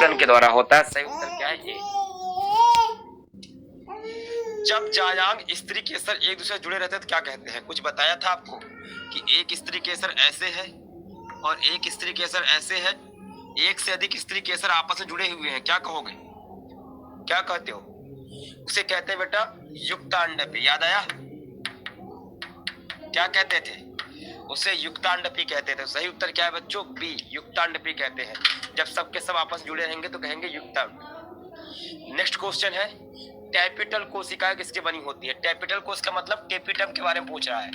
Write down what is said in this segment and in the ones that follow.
संयुक्तन के द्वारा होता है। सही उत्तर क्या है? ए। जब जायांग स्त्री केसर एक दूसरे से जुड़े रहते हैं तो क्या कहते हैं? कुछ बताया था आपको कि एक स्त्री केसर ऐसे है और एक स्त्री केसर ऐसे है, एक से अधिक स्त्री केसर आपस में जुड़े हुए हैं, क्या कहोगे? क्या कहते हो? उसे कहते हैं बेटा युक्तांडपी। याद आया? क्या कहते थे? उसे युक्तांडपी कहते थे। सही उत्तर क्या है बच्चों? बी, युक्तांडपी कहते हैं। जब सबके सब आपस में जुड़े रहेंगे तो कहेंगे युक्तांड। नेक्स्ट क्वेश्चन है, टैपिटल कोशिकाएं किसके बनी होती है? टैपिटल कोश का मतलब टेपिटम के बारे में पूछ रहा है।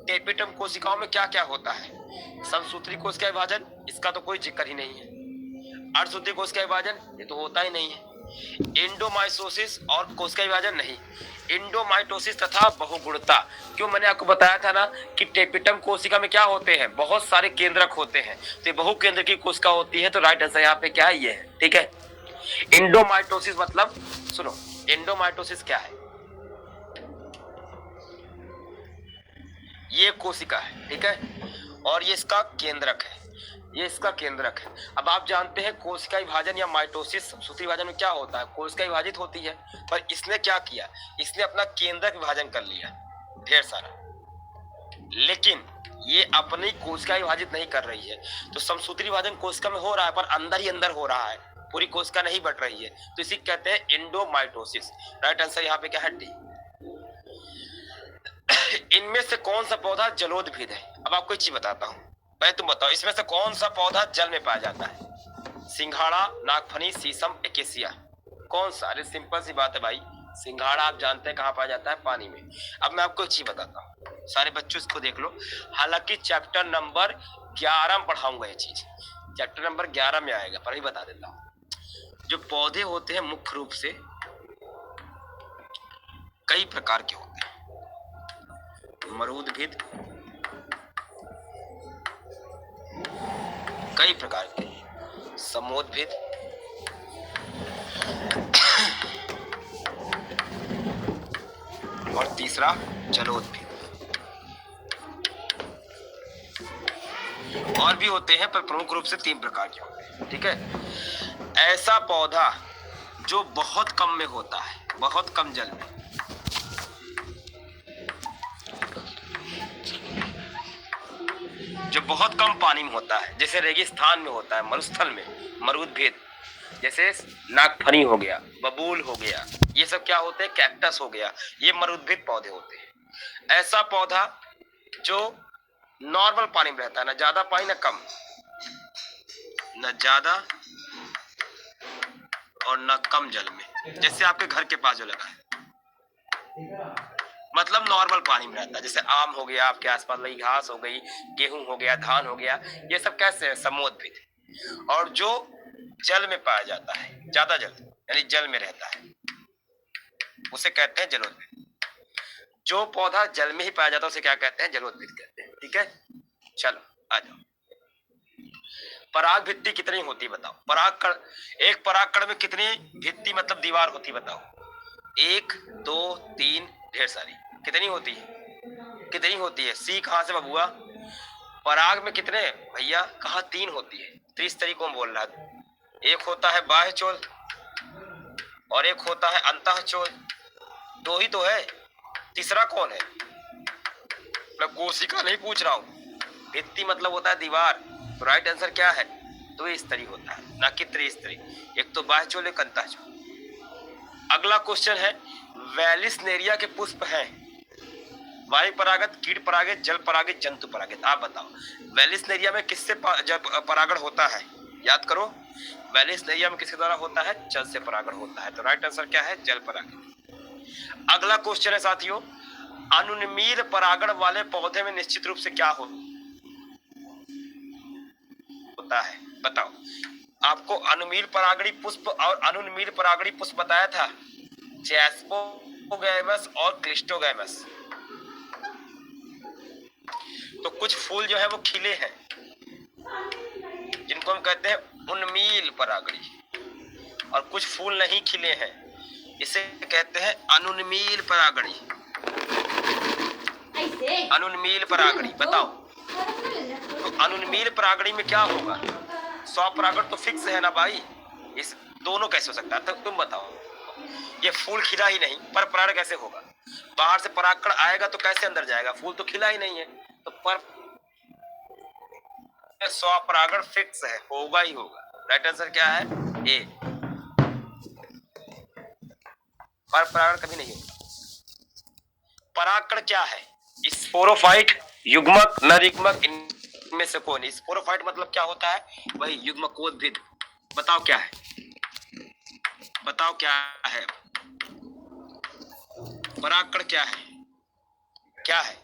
टेपिटम कोशिकाओं में क्या क्या होता है? समसूत्री कोश का विभाजन, इसका तो कोई जिक्र ही नहीं है। अर्धसूत्री कोश का विभाजन, ये तो होता ही नहीं है। एंडोमाइटोसिस और कोश का विभाजन नहीं। एंडोमाइटोसिस तथा बहुगुणता, क्यों मैंने आपको बताया था ना कि टेपिटम कोशिका में क्या होते हैं? बहुत सारे केंद्रक होते हैं, तो बहुकेंद्र की कोशिका होती है। तो राइट आंसर यहाँ पे क्या है? ये है। ठीक है। एंडोमाइटोसिस मतलब, सुनो, एंडोमाइटोसिस क्या है? ये कोशिका है, ठीक है, और ये इसका केंद्रक है, ये इसका केंद्रक है। अब आप जानते हैं कोशिका विभाजन या माइटोसिस सूत्री विभाजन में क्या होता है? कोशिका विभाजित होती है, पर इसने क्या किया? इसने अपना केंद्रक विभाजन कर लिया ढेर सारा, लेकिन ये अपनी कोशिका विभाजित नहीं कर रही है। तो समसूत्री विभाजन कोशिका में हो रहा है, पर अंदर ही अंदर हो रहा है, पूरी कोशिका नहीं बट रही है, तो इसी कहते हैं एंडोमाइटोसिस। राइट आंसर यहाँ पे क्या है? डी। इनमें से कौन सा पौधा जलोदभिद है? अब आपको एक चीज बताता हूँ, पहले तुम बताओ, इसमें से कौन सा पौधा जल में पाया जाता है? सिंघाड़ा, नागफनी, शीशम, एकेसिया, कौन सा? अरे सिंपल सी बात है भाई, सिंघाड़ा आप जानते हैं कहाँ पाया जाता है? पानी में। अब मैं आपको एक चीज बताता हूँ, सारे बच्चों इसको देख लो, हालांकि चैप्टर नंबर 11 में पढ़ाऊंगा ये चीज, चैप्टर नंबर 11 में आएगा, पर ही बता देता हूँ। जो पौधे होते हैं मुख्य रूप से कई प्रकार के होते हैं। मरूदभिद कई प्रकार के, समोदभिद, और तीसरा जलोदभिद। और भी होते हैं, पर प्रमुख रूप से 3 प्रकार के होते हैं। ठीक है। ऐसा पौधा जो बहुत कम में होता है, बहुत कम जल में, जो बहुत कम पानी में होता है, जैसे रेगिस्तान में होता है, मरुस्थल में मरूदभिद, जैसे नागफनी हो गया, बबूल हो गया, ये सब क्या होते हैं? कैक्टस हो गया, ये मरूदभिद पौधे होते हैं। ऐसा पौधा जो नॉर्मल पानी में रहता है, ना ज्यादा पानी ना कम, ना ज्यादा और ना कम जल में, जैसे आपके घर के पास जो लगा है, मतलब नॉर्मल पानी में रहता है। जैसे आम हो गया, आपके आसपास लगी घास हो गई, गेहूं हो गया, धान हो गया, ये सब कैसे है? समोदभिद। और जो जल में पाया जाता है, ज्यादा जल यानी जल में रहता है, उसे कहते हैं जलोदभिद। जो पौधा जल में ही पाया जाता है उसे क्या कहते हैं? जलोदभिद कहते हैं। ठीक है, चलो आ जाओ। पराग भित्ति कितनी होती बताओ? परागकण, एक परागकण में कितनी भित्ति मतलब दीवार होती बताओ? 1, 2, 3, ढेर सारी। कितनी होती है? कितनी होती है? सी कहां से बबुआ? पराग में कितने भैया? कहा 3 होती है। 30 तरीकों में बोल रहा है। एक होता है बाह्य चोल और एक होता है अंतः चोल, 2 ही तो है, तीसरा कौन है? मैं कोशिका नहीं पूछ रहा हूँ, भित्ति मतलब होता है दीवार। तो राइट आंसर क्या है? द्विस्तरी होता है, ना कि त्रिस्तरी। एक तो बाह्य चोल, एक अंतः चोल। अगला क्वेश्चन है, वेलिसनेरिया के पुष्प हैं वायु परागत, कीट परागित, जल परागित, जंतु परागित। आप बताओ वेलिसनेरिया में किससे परागण होता है? याद करो, वेलिसनेरिया में किसके द्वारा होता है? जल से परागण होता है। तो राइट आंसर क्या है? जल परागित। अगला क्वेश्चन है साथियों, अनुन्मील परागण वाले पौधे में निश्चित रूप से क्या होता है? बताओ। आपको अनुमील परागणी पुष्प और अनुन्मील परागणी पुष्प बताया था, जैस्पोगैमस और क्लिस्टोगैमस। तो कुछ फूल जो है वो खिले हैं, जिनको हम कहते हैं उन्मील परागणी, और कुछ फूल नहीं खिले हैं, इसे कहते हैं अनुन्मील परागणी। अनुन्मील परागणी बताओ। तो अनुन्मील परागणी में क्या होगा? स्वपरागण तो फिक्स है ना भाई, इस दोनों कैसे हो सकता है? तो तुम बताओ, ये फूल खिला ही नहीं, पर परागण कैसे होगा? बाहर से परागकण आएगा तो कैसे अंदर जाएगा? फूल तो खिला ही नहीं है, तो पर स्वपरागण फिक्स है, होगा ही होगा। राइट आंसर क्या है? ए। पर परागण कभी नहीं होगा। परागकण क्या है? स्पोरोफाइट, युग्मक, नर युग्मक, इनमें से कौन? स्पोरोफाइट मतलब क्या होता है? वही युग्मकोद्भिद। बताओ क्या है? बताओ क्या है? परागकण क्या है? क्या है?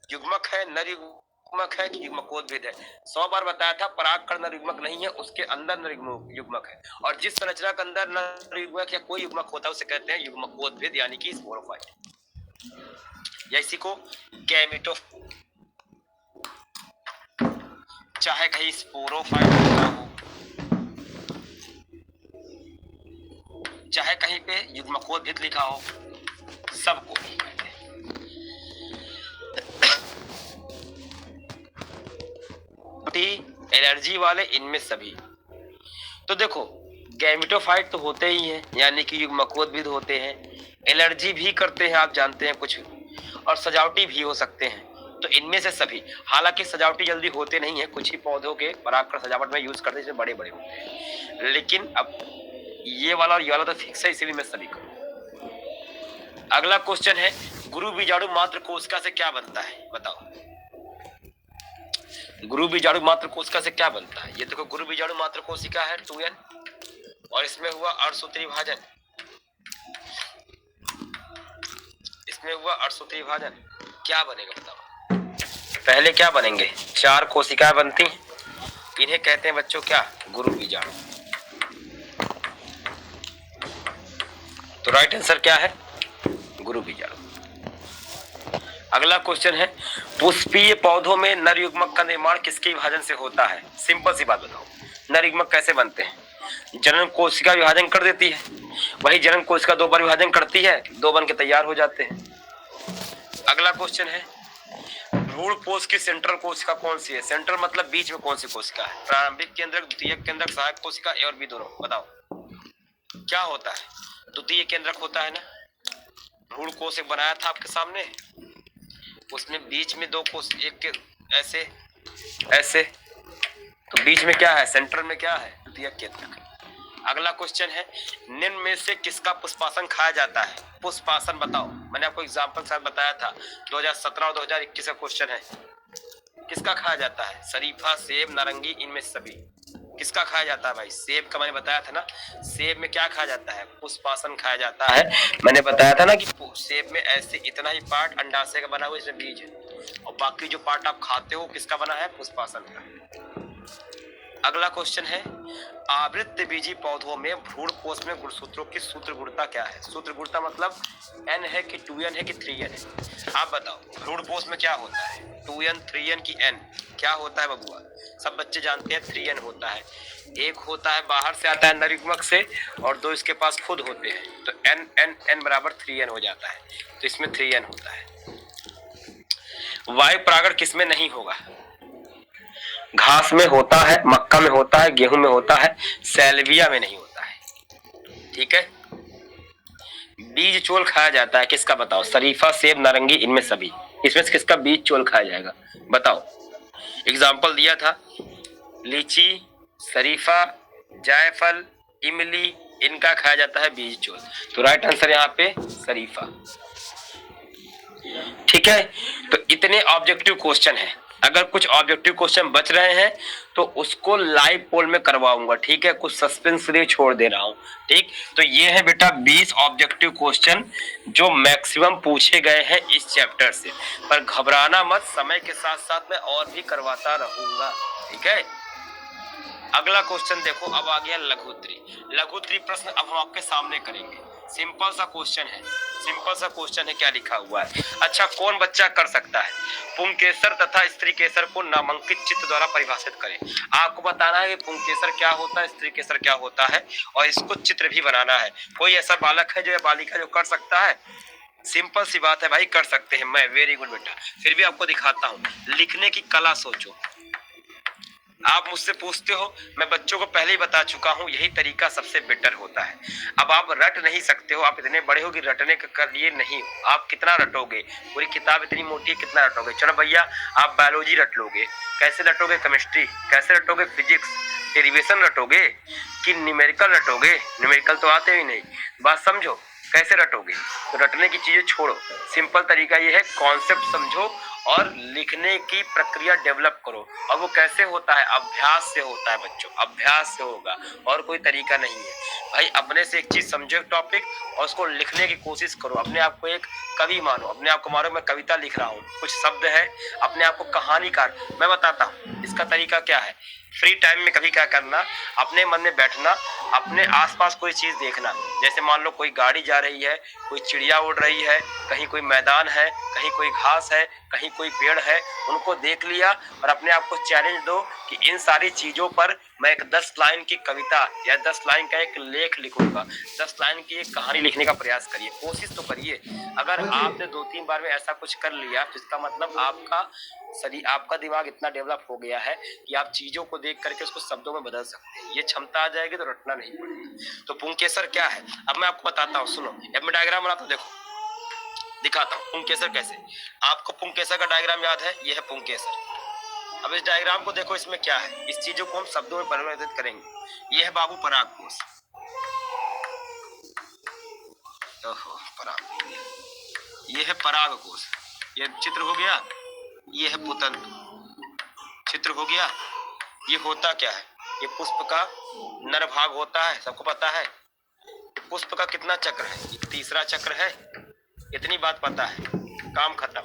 युग्मक है, नर युग्मक है कि युग्मकोद्भिद है? 100 बार बताया था परागकण नर युग्मक नहीं है, उसके अंदर नर युग्मक है। और जिस संरचना के अंदर नर युग्मक या कोई युग्मक होता है उसे कहते हैं युग्मकोद्भिद, यानी कि स्पोरोफाइट। या इसी को गैमेटो, चाहे कहीं स्पोरोफाइट लिखा हो, चाहे कहीं पे युग्मकोद्भिद लिखा हो, सबको एलर्जी वाले, इनमें सभी। तो देखो, गैमेटोफाइट तो होते ही हैं, यानी कि युग्मकोद्भिद होते हैं, एलर्जी भी करते हैं, आप जानते हैं कुछ, और सजावटी भी हो सकते हैं। तो इनमें से सभी, हालांकि सजावटी जल्दी होते नहीं है, कुछ ही पौधों के परागकण सजावट में यूज करते हैं, बड़े बड़े होते हैं, लेकिन अब ये वाला और ये वाला तो फिक्स है, इसीलिए मैं सभी करूँ। अगला क्वेश्चन है, गुरु बीजाणु मात्र कोशिका से क्या बनता है? बताओ, गुरु बीजाणु मात्र कोशिका से क्या बनता है? ये देखो, गुरु बीजाणु मात्र कोशिका है 2n, और इसमें हुआ अर्धसूत्री विभाजन, इसमें हुआ अर्धसूत्री विभाजन, क्या बनेगा बताओ? पहले क्या बनेंगे? 4 कोशिकाएं बनती हैं, इन्हें कहते हैं बच्चों क्या? गुरु बीजाणु। तो राइट आंसर क्या है? गुरु बीजाणु। अगला क्वेश्चन है, पुष्पीय पौधों में नर युग्मक का निर्माण किसके विभाजन से होता है? सिंपल सी बात बताओ, नर युग्मक कैसे बनते हैं? जनन कोशिका विभाजन कर देती है, वही जनन कोशिका 2 बार विभाजन करती है, 2 बन के तैयार हो जाते हैं। अगला क्वेश्चन है, भ्रूणपोष की सेंट्रल कोशिका कौन सी है? सेंट्रल मतलब बीच में कौन सी कोशिका है? प्रारंभिक केंद्रक, द्वितीयक केंद्रक, सहायक कोशिका, ए और बी दोनों? बताओ क्या होता है? द्वितीय केंद्रक होता है ना। भ्रूणकोश एक बनाया था आपके सामने, उसमें बीच में 2 कोश, एक के ऐसे ऐसे, तो बीच में क्या है? सेंटर में क्या है? द्वितीयक केंद्रक। अगला क्वेश्चन है, निम्न में से किसका पुष्पासन खाया जाता है? पुष्पासन बताओ, मैंने आपको एग्जांपल के साथ बताया था, 2017 और 2021 का क्वेश्चन है। किसका खाया जाता है? शरीफा, सेब, नारंगी, इनमें सभी किसका खाया जाता है भाई? सेब का मैंने बताया था ना, सेब में क्या खाया जाता है? पुष्पासन खाया जाता है। मैंने बताया था ना कि सेब में ऐसे इतना ही पार्ट अंडाशय का बना हुआ, इसमें बीज है, और बाकी जो पार्ट आप खाते हो किसका बना है? पुष्पासन का। अगला क्वेश्चन है, आवृत्त बीजी पौधों में भ्रूणकोश में गुणसूत्रों की सूत्र गुणता क्या है? सूत्र गुणता मतलब n है कि 2n है कि 3n है? आप बताओ, भ्रूणकोश में क्या होता है? 2n, 3n की n? क्या होता है बबुआ? सब बच्चे जानते हैं 3n होता है। एक होता है बाहर से आता है नर युग्मक से, और 2 इसके पास खुद होते हैं, तो n n n बराबर 3n हो जाता है, तो इसमें 3n होता है। वायु परागण किसमें नहीं होगा? घास में होता है, मक्का में होता है, गेहूं में होता है, सैलविया में नहीं होता है। ठीक है। बीज चोल खाया जाता है, किसका बताओ? शरीफा, सेब, नारंगी, इनमें सभी, इसमें से किसका बीज चोल खाया जाएगा? बताओ। एग्जाम्पल दिया था, लीची, शरीफा, जायफल, इमली, इनका खाया जाता है बीज चोल। तो राइट आंसर यहाँ पे शरीफा। ठीक है। तो इतने ऑब्जेक्टिव क्वेश्चन हैं, अगर कुछ ऑब्जेक्टिव क्वेश्चन बच रहे हैं तो उसको लाइव पोल में करवाऊंगा। ठीक है, कुछ सस्पेंस लिए छोड़ दे रहा हूं। ठीक, तो ये है बेटा 20 ऑब्जेक्टिव क्वेश्चन जो मैक्सिमम पूछे गए हैं इस चैप्टर से। पर घबराना मत, समय के साथ साथ मैं और भी करवाता रहूंगा। ठीक है। अगला क्वेश्चन देखो, अब आ गया लघुत्तरी। लघुत्तरी प्रश्न अब हम आपके सामने करेंगे। सिंपल सा क्वेश्चन है, सिंपल सा क्वेश्चन है, क्या लिखा हुआ है? अच्छा, कौन बच्चा कर सकता है? पुंकेसर तथा स्त्री केसर को नामांकित चित्र द्वारा परिभाषित करें। आपको बताना है कि पुंकेसर क्या होता है, स्त्री केसर क्या होता है, और इसको चित्र भी बनाना है। कोई ऐसा बालक है जो, बालिका जो कर सकता है? सिंपल सी बात है भाई, कर सकते हैं। मैं वेरी गुड बेटा। फिर भी आपको दिखाता हूँ, लिखने की कला सोचो। आप मुझसे पूछते हो, मैं बच्चों को पहले ही बता चुका हूँ, यही तरीका सबसे बेटर होता है। अब आप रट नहीं सकते हो, आप इतने बड़े हो कि रटने के लिए नहीं हो। आप कितना रटोगे, पूरी किताब इतनी मोटी है, कितना रटोगे? चलो भैया, आप बायोलॉजी रट लोगे, कैसे रटोगे? केमिस्ट्री कैसे रटोगे? फिजिक्स डेरिवेशन रटोगे कि न्यूमेरिकल रटोगे? न्यूमेरिकल तो आते ही नहीं, बात समझो, कैसे रटोगे? तो रटने की चीजें छोड़ो, सिंपल तरीका ये है, कॉन्सेप्ट समझो और लिखने की प्रक्रिया डेवलप करो। और वो कैसे होता है? अभ्यास से होता है बच्चों, अभ्यास से होगा, और कोई तरीका नहीं है भाई। अपने से एक चीज समझो, एक टॉपिक, और उसको लिखने की कोशिश करो। अपने आप को एक कवि मानो, अपने आप को मानो मैं कविता लिख रहा हूँ, कुछ शब्द है, अपने आप को कहानीकार। मैं बताता हूँ इसका तरीका क्या है। फ्री टाइम में कभी क्या करना, अपने मन में बैठना, अपने आसपास कोई चीज देखना। जैसे मान लो कोई गाड़ी जा रही है, कोई चिड़िया उड़ रही है, कहीं कोई मैदान है, कहीं कोई घास है, कहीं कोई पेड़ है, उनको देख लिया और अपने आप को चैलेंज दो कि इन सारी चीजों पर मैं एक 10 लाइन की कविता या 10 लाइन का एक लेख लिखूंगा, 10 लाइन की एक कहानी लिखने का प्रयास करिए, कोशिश तो करिए। अगर आपने 2-3 बार में ऐसा कुछ कर लिया तो इसका मतलब आपका दिमाग इतना डेवलप हो गया है कि आप चीजों को देख करके उसको शब्दों में बदल सकते हैं। ये क्षमता आ जाएगी तो रटना नहीं पड़ेगा। तो पुंकेसर क्या है, अब मैं आपको बताता हूँ, सुनो। अब मैं डायग्राम बनाता हूँ, देखो दिखाता हूँ पुंकेसर कैसे। आपको पुंकेसर का डायग्राम याद है? ये है पुंकेसर। अब इस डायग्राम को देखो, इसमें क्या है, इस चीजों को हम शब्दों में परिवर्तित करेंगे। ये है बाबू परागकोश, पराग, ये है परागकोश, ये चित्र हो गया। ये है पुतंतु, चित्र हो गया। ये होता क्या है? ये पुष्प का नर भाग होता है, सबको पता है। पुष्प का कितना चक्र है? ये तीसरा चक्र है। इतनी बात पता है, काम खत्म।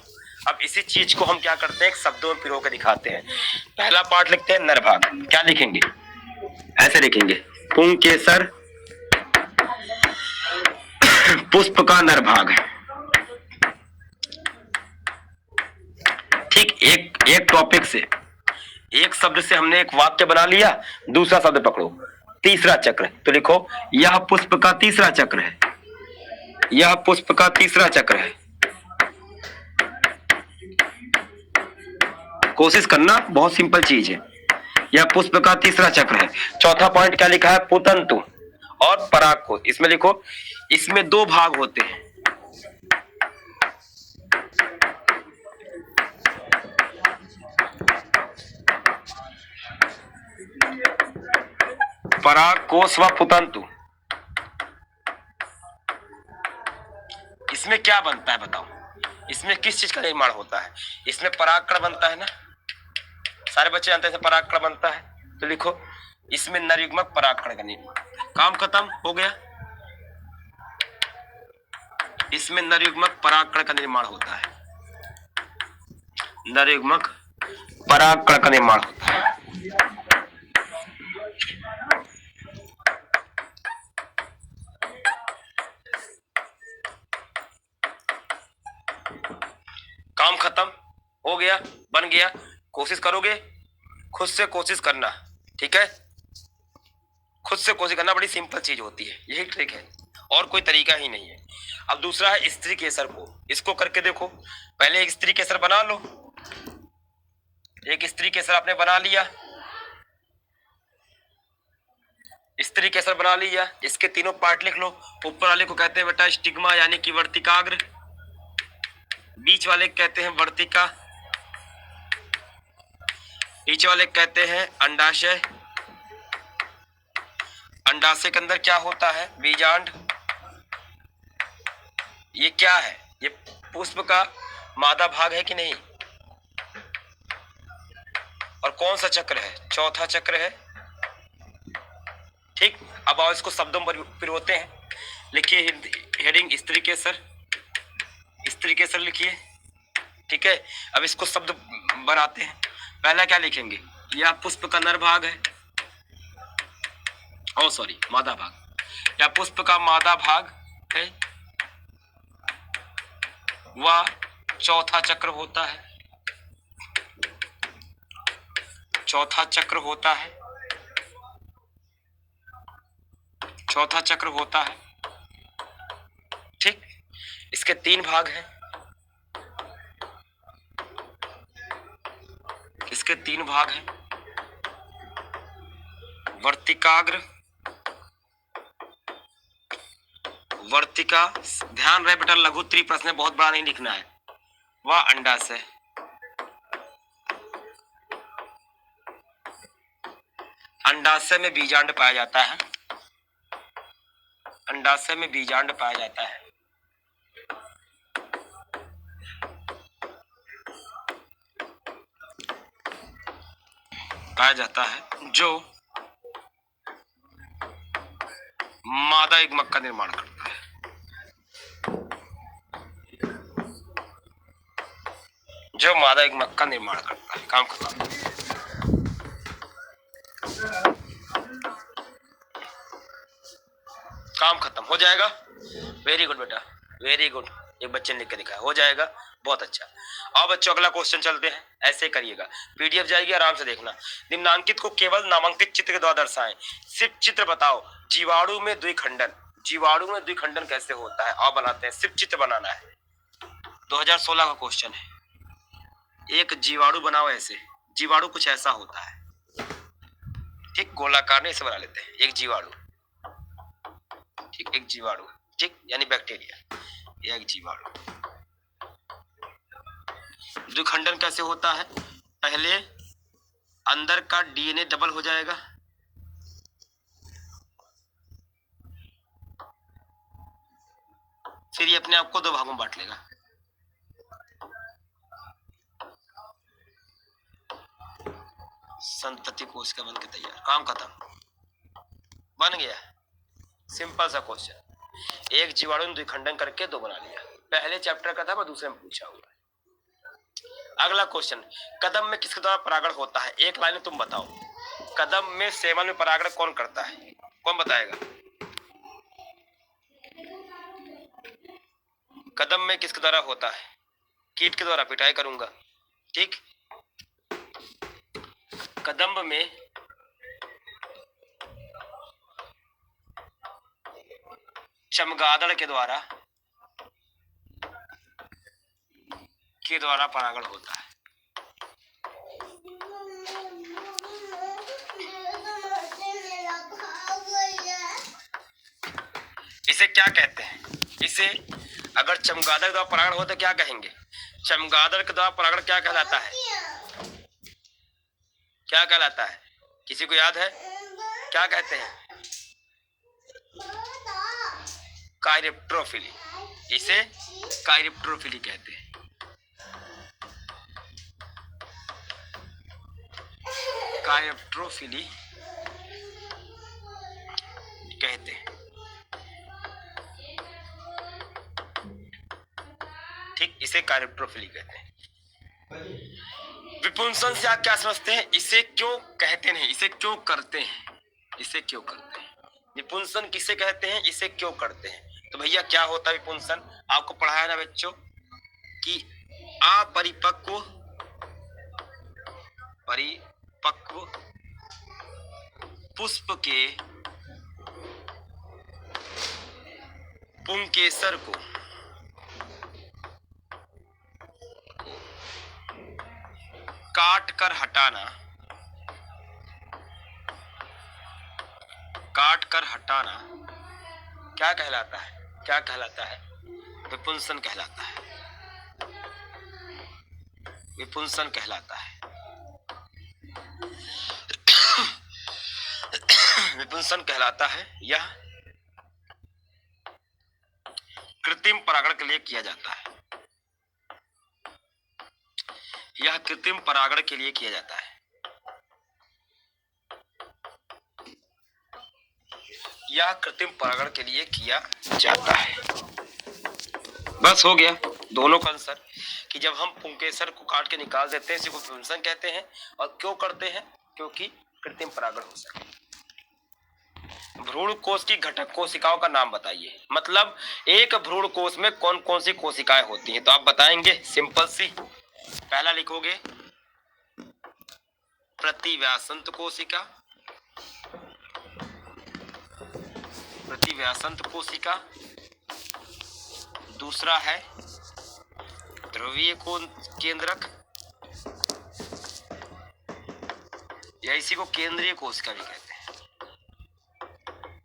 अब इसी चीज को हम क्या करते हैं, एक शब्दों में पिरो के दिखाते हैं। पहला पार्ट लिखते हैं नर भाग। क्या लिखेंगे? ऐसे लिखेंगे, पुंकेसर पुष्प का नर भाग। ठीक, एक टॉपिक से, एक शब्द से हमने एक वाक्य बना लिया। दूसरा शब्द पकड़ो, तीसरा चक्र, तो लिखो यह पुष्प का तीसरा चक्र है, यह पुष्प का तीसरा चक्र है। कोशिश करना, बहुत सिंपल चीज है। यह पुष्प का तीसरा चक्र है। चौथा पॉइंट क्या लिखा है? पुतंतु और परागकोश। इसमें लिखो, इसमें 2 भाग होते हैं। परागकोश व पुतंतु। इसमें क्या बनता है बताओ? इसमें किस चीज का निर्माण होता है? इसमें परागकण बनता है ना, सारे बच्चे जानते हैं परागकण बनता है। तो लिखो, इसमें नरयुग्मक परागकण का निर्माण। काम खत्म हो गया। इसमें नरयुग्मक परागकण का निर्माण होता है, नरयुग्मक परागकण का निर्माण होता है। काम खत्म हो गया, बन गया। कोशिश करोगे, खुद से कोशिश करना, ठीक है? खुद से कोशिश करना बड़ी सिंपल चीज होती है, यही ट्रिक है, और कोई तरीका ही नहीं है। अब दूसरा है स्त्री केसर को, इसको करके देखो। पहले एक स्त्री केसर बना लो, एक स्त्री केसर आपने बना लिया, स्त्री केसर बना लिया। इसके तीनों पार्ट लिख लो। ऊपर वाले को कहते हैं बेटा स्टिग्मा यानी कि वर्तिकाग्र, बीच वाले कहते हैं वर्तिका, नीचे वाले कहते हैं अंडाशय, अंडाशय के अंदर क्या होता है? बीजांड। ये क्या है? ये पुष्प का मादा भाग है कि नहीं? और कौन सा चक्र है? चौथा चक्र है। ठीक, अब आओ इसको शब्दों में पिरोते हैं। लिखिए हेडिंग स्त्री केसर, स्त्री केसर लिखिए, ठीक है? अब इसको शब्द बनाते हैं। पहला क्या लिखेंगे? यह पुष्प का नर भाग है, ओ सॉरी मादा भाग। यह पुष्प का मादा भाग है, वह चौथा चक्र होता है, चौथा चक्र होता है, चौथा चक्र होता है। ठीक, इसके 3 भाग हैं, इसके 3 भाग हैं। वर्तिकाग्र, वर्तिका, ध्यान रहे बेटा लघु त्रि प्रश्न बहुत बड़ा नहीं लिखना है। वह अंडाशय, अंडाशय में बीजांड पाया जाता है, अंडाशय में बीजांड पाया जाता है। पाया जाता है जो मादा युग्मक का निर्माण करता है। जो मादा युग्मक का निर्माण करता है। काम खत्म। काम खत्म हो जाएगा। वेरी गुड बेटा, वेरी गुड। एक बच्चे ने लिख के दिखाया, हो जाएगा, बहुत अच्छा। अब बच्चों अगला क्वेश्चन चलते हैं, ऐसे करिएगा, पीडीएफ जाएगी, आराम से देखना। निम्नांकित को केवल नामांकित चित्र के द्वारा दर्शाएं। सिर्फ चित्र बताओ। जीवाणु में द्विखंडन, जीवाणु में द्विखंडन कैसे होता है आओ बनाते हैं। सिर्फ चित्र बनाना है, 2016 का क्वेश्चन है। एक जीवाणु बनाओ ऐसे, जीवाणु कुछ ऐसा होता है, ठीक, गोलाकार में इसे बना लेते हैं। एक जीवाणु, ठीक, एक जीवाणु, ठीक, यानी बैक्टीरिया, एक जीवाणु। द्विखंडन कैसे होता है? पहले अंदर का डीएनए डबल हो जाएगा, फिर ये अपने आप को दो भागों में बांट लेगा। संतति कोशिका बन के तैयार। काम खत्म, बन गया। सिंपल सा क्वेश्चन। एक जीवाणु ने द्विखंडन करके दो बना लिया। पहले चैप्टर का था, मैं दूसरे में पूछा हुआ है। अगला क्वेश्चन, कदम में किसके द्वारा परागण होता है? एक लाइन में तुम बताओ। कदम में सेवन में परागण कौन करता है? कौन बताएगा? कदम में किसके द्वारा होता है? कीट के द्वारा, पिटाई करूंगा, ठीक। कदम्ब में चमगादड़ के द्वारा परागण होता है। इसे क्या कहते हैं? इसे अगर चमगादड़ के द्वारा परागण हो तो क्या कहेंगे? चमगादड़ के द्वारा परागण क्या कहलाता है? क्या कहलाता है? किसी को याद है? क्या कहते हैं? कायरेप्टरोफिली। इसे कायरेप्टरोफिली कहते हैं। कायरेप्टरोफिली कहते हैं, ठीक, इसे कायरेप्टरोफिली कहते हैं। विपुंसन से आप क्या समझते हैं? इसे क्यों कहते हैं? इसे क्यों करते हैं? इसे क्यों करते हैं? विपुंसन किसे कहते हैं? इसे क्यों करते हैं? तो भैया क्या होता है विपुंसन? आपको पढ़ाया ना बच्चों कि अपरिपक्व, परिपक्व पुष्प के पुंकेसर को काट कर हटाना, काट कर हटाना क्या कहलाता है? क्या कहलाता है? विपुंसन कहलाता है। विपुंसन कहलाता है। विपुंसन कहलाता है। यह कृत्रिम परागण के लिए किया जाता है। यह कृत्रिम परागण के लिए किया जाता है। यह कृत्रिम परागण के लिए किया जाता है। बस हो गया दोनों का आंसर कि जब हम पुंकेसर को काट के निकाल देते हैं इसी को विपुंसन कहते हैं। और क्यों करते हैं? क्योंकि कृत्रिम परागण हो सके। भ्रूण कोश की घटक कोशिकाओं का नाम बताइए। मतलब एक भ्रूण कोश में कौन कौन सी कोशिकाएं होती हैं? तो आप बताएंगे, सिंपल सी। पहला लिखोगे प्रतिव्यासंत कोशिका, प्रतिव्यासंत कोशिका। दूसरा है ध्रुवीय केंद्रक, या इसी को केंद्रीय कोशिका भी कहते हैं।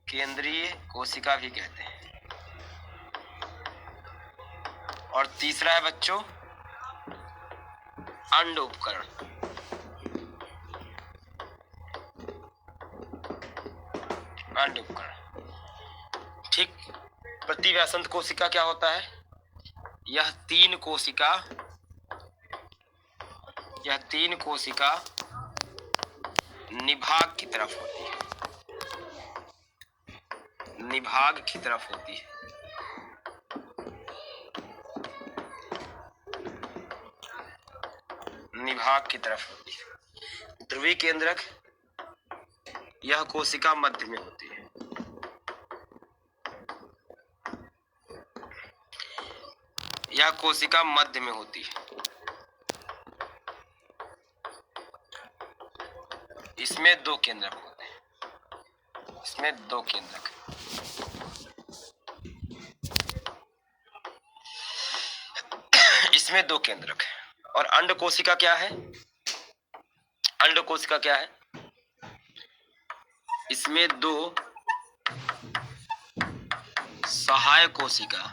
केंद्रीय कोशिका भी कहते हैं। और तीसरा है बच्चों अंड उपकरण। अंड उपकरण, ठीक। प्रतिव्यासंत कोशिका क्या होता है? यह तीन कोशिका निभाग की तरफ होती है। निभाग की तरफ होती है। निभाग की तरफ होती है। ध्रुवीय केंद्रक, यह कोशिका मध्य में होती है। यह कोशिका मध्य में होती है। इसमें दो केंद्रक होते हैं। इसमें दो केंद्रक। इसमें दो केंद्रक है। और अंड कोशिका क्या है? अंड कोशिका क्या है? इसमें दो सहायक कोशिका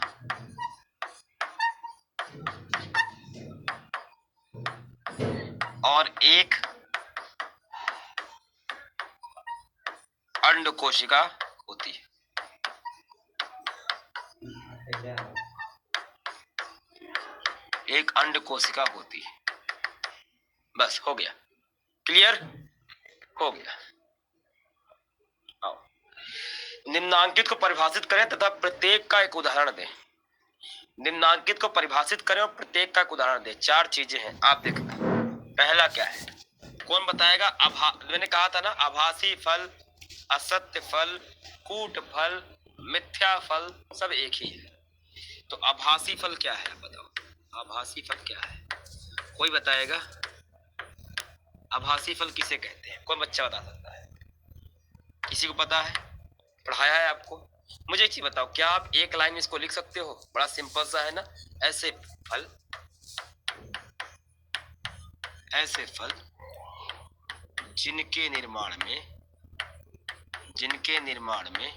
और एक अंड कोशिका होती है। एक अंड कोशिका होती है। बस हो गया, क्लियर हो गया। आओ निम्नांकित को परिभाषित करें तथा प्रत्येक का एक उदाहरण दें। निम्नांकित को परिभाषित करें और प्रत्येक का एक उदाहरण दें। चार चीजें हैं, आप देखना। पहला क्या है, कौन बताएगा? मैंने कहा था ना, आभासी फल, असत्य फल, कूट फल, मिथ्या फल सब एक ही है। तो आभासी फल क्या है बताओ? आभासी फल क्या है? कोई बताएगा? आभासी फल किसे कहते हैं? कोई बच्चा बता सकता है? किसी को पता है? पढ़ाया है आपको? मुझे एक चीज बताओ, क्या आप एक लाइन में इसको लिख सकते हो? बड़ा सिंपल सा है ना। ऐसे फल जिनके निर्माण में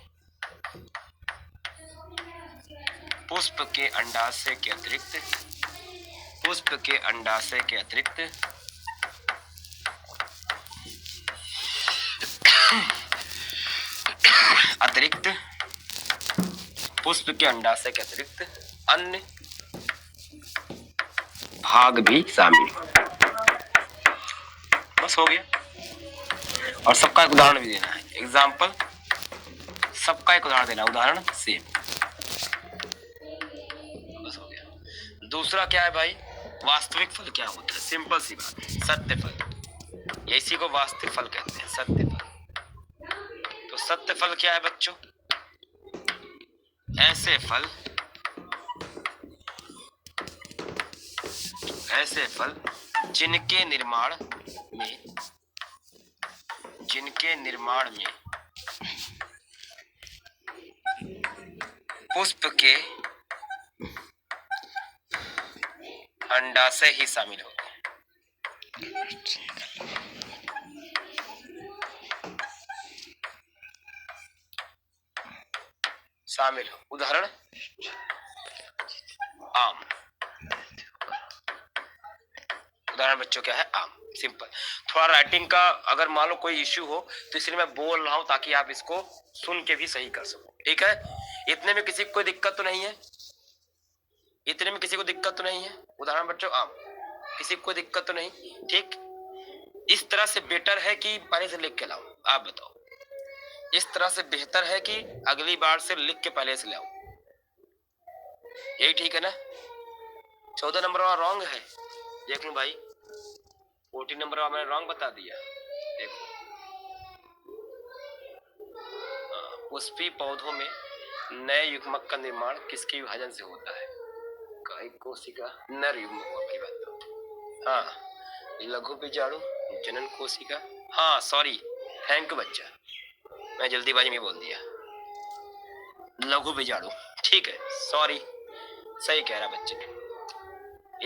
पुष्प के अंडाशय के अतिरिक्त अन्य भाग भी शामिल। बस हो गया। और सबका एक उदाहरण भी देना है। एग्जाम्पल, सबका एक उदाहरण देना। उदाहरण सेम। बस हो गया। दूसरा क्या है भाई? वास्तविक फल क्या होता है? सिंपल सी बात, सत्य फल। इसी को वास्तविक फल कहते हैं, सत्य फल। तो सत्य फल क्या है बच्चों? ऐसे फल जिनके निर्माण में पुष्प के अंडाशय ही शामिल होते हैं। शामिल हो। उदाहरण आम। उदाहरण बच्चों क्या है? आम। सिंपल। थोड़ा राइटिंग का अगर मान लो कोई इश्यू हो तो इसलिए मैं बोल रहा हूं ताकि आप इसको सुन के भी सही कर सको। ठीक है? इतने में किसी को कोई दिक्कत तो नहीं है? इतने में किसी को दिक्कत तो नहीं है? उदाहरण बच्चों आम, किसी को कोई दिक्कत तो नहीं? ठीक। इस तरह से बेटर है कि पहले से लिख के लाओ? आप बताओ। इस तरह से बेहतर है कि अगली बार से लिख के पहले से लाओ? यही ठीक है ना? 14 नंबर वाला रॉन्ग है, देख लो भाई। 14 नंबर वाला मैंने रॉन्ग बता दिया। देखो, पुष्पी पौधों में नए युग्मक का निर्माण किसके विभाजन से होता है? कोशिका नर युग्मक की बात। हाँ, लघु बीजाणु जनन कोशिका। हाँ सॉरी, थैंक यू बच्चा, मैं जल्दीबाजी में बोल दिया। लघु बीजाणु, ठीक है, सॉरी, सही कह रहा बच्चे।